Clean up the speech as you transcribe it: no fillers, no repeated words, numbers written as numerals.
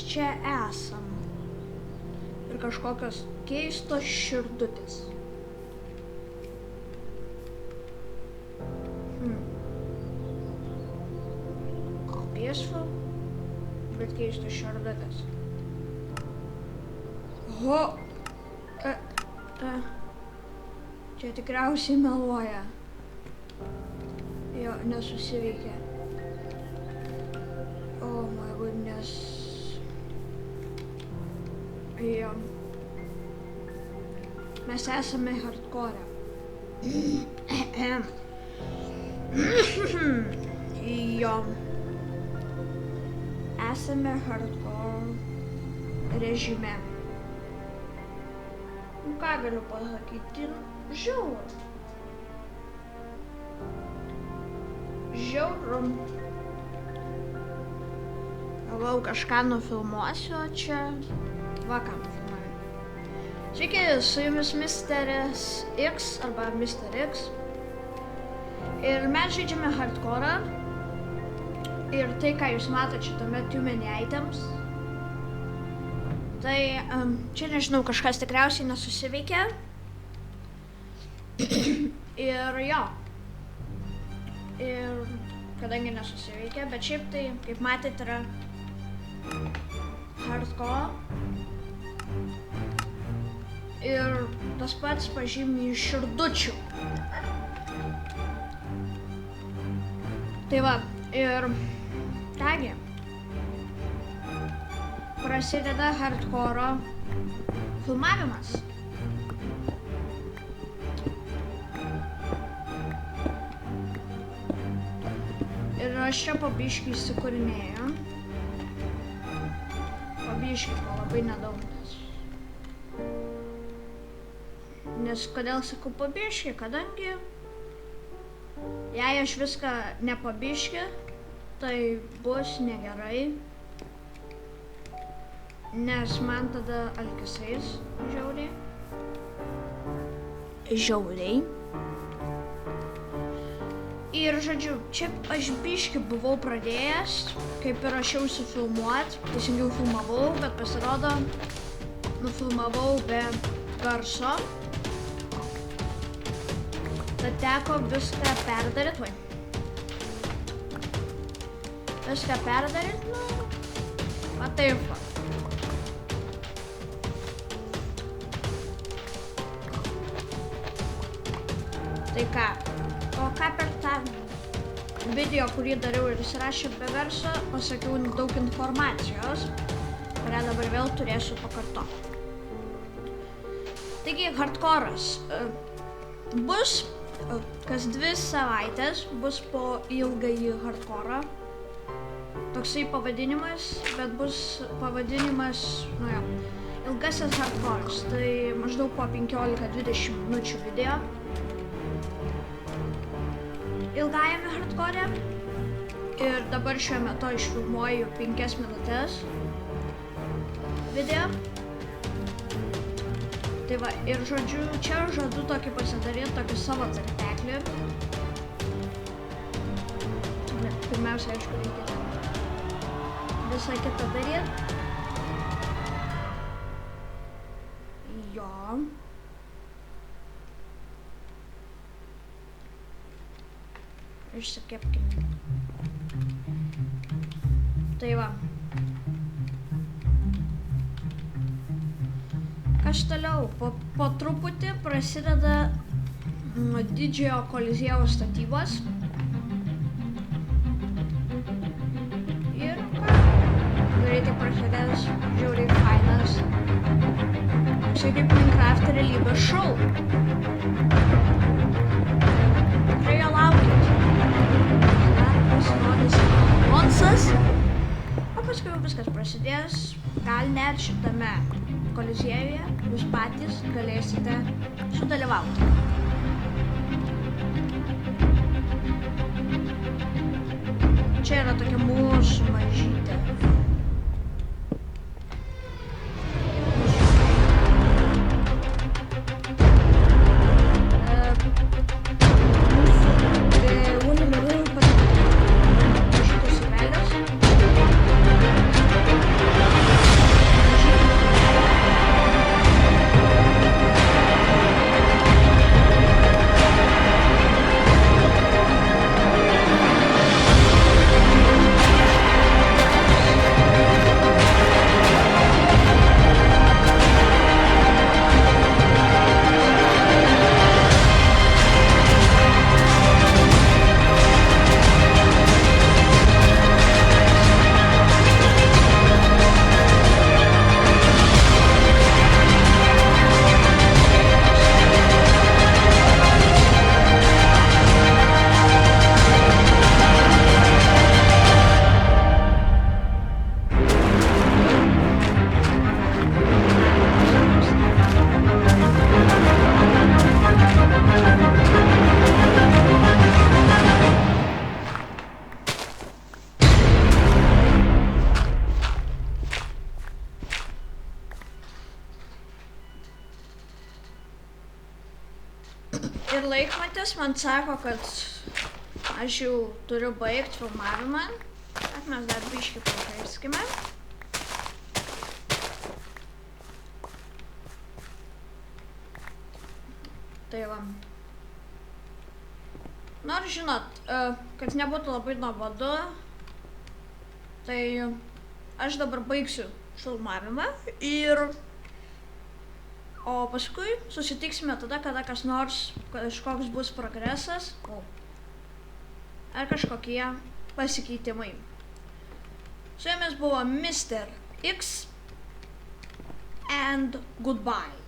čia esam. Ir kažkokios keistos širdutės. Peaceful, bet keistos širdutės. Čia tikriausiai meluoja. Jo, nesusiveikė. Oh my goodness. Jo. Mes esame hardcore. Jo. Esame hardcore režime. Ką galiu pasakyti? Žiauru. Žiauru. Galvau, kažką nufilmuosiu, čia va ką nufilmuoju. Sveiki, su jumis Misteris X arba Mister X. Ir mes žaidžiame hardcore. Ir tai, ką jūs matote šitame Too Many Items. Tai čia nežinau, kažkas tikriausiai nesusiveikė. Ir jo. Ir kadangi nesusiveikė, bet šiaip tai, kaip matėte, yra hardcore. Ir tas pats pažymi širdučių. Tai va, ir kągi. Prasideda hardcore filmavimas. Ir aš čia pabiškį įsikūrinėju. Pabiškį, labai nedaug. Nes kodėl sakau pabiškį, kadangi jei aš viską nepabiškį, tai bus negerai. Nes man tada alkis eis žiauriai. Žiauriai. Ir žodžiu, čia aš biškį buvau pradėjęs, kaip ir rašiausi filmuot, teisingiau filmavau, bet pasirodo, nufilmavau be garso. Tad teko viską perdaryt, vai. Viską perdaryt, va taip va. Tai ką, o ką per tą video, kurį dariau ir įsirašiau be garso, pasakiau daug informacijos, kurią dabar vėl turėsiu pakartoti. Taigi, hardcore'as bus kas 2 savaitės, bus po ilgąjį hardcore'ą. Toksai pavadinimas, bet bus pavadinimas, nu jo, ilgasis hardcore'as, tai maždaug po 15-20 minučių video. Ilgajame hardcore'e. Ir dabar šiuo metu aš filmuoju 5 minutės video. Tai va, ir žodžiu, čia žadu tokį pasidaryti, tokį savo tarpeklį. Bet pirmiausia, aišku, reikia visą kitą daryti. Jo. Išsikepkime. Tai va. Kas toliau? Po truputį prasideda didžiojo koliziejaus statybos. Ir ką? Greitai prasidės žiauriai fainas. Čia kaip Minecraft realybės šou. Tikrai jo laukit. Pasirodys anonsas, o paskui viskas prasidės, gal net šitame koliziejuje jūs patys galėsite sudalyvauti. Čia yra tokia mūsų mažytė. Ir laikmatis man sako, kad aš jau turiu baigti filmavimą. Bet mes dar biškį pažaiskime. Tai va. Nors žinot, kad nebūtų labai nuobodu, tai aš dabar baigsiu filmavimą o paskui susitiksime tada, kada kažkoks bus progresas ar kažkokie pasikeitimai. Su jumis buvo Mr. X and goodbye.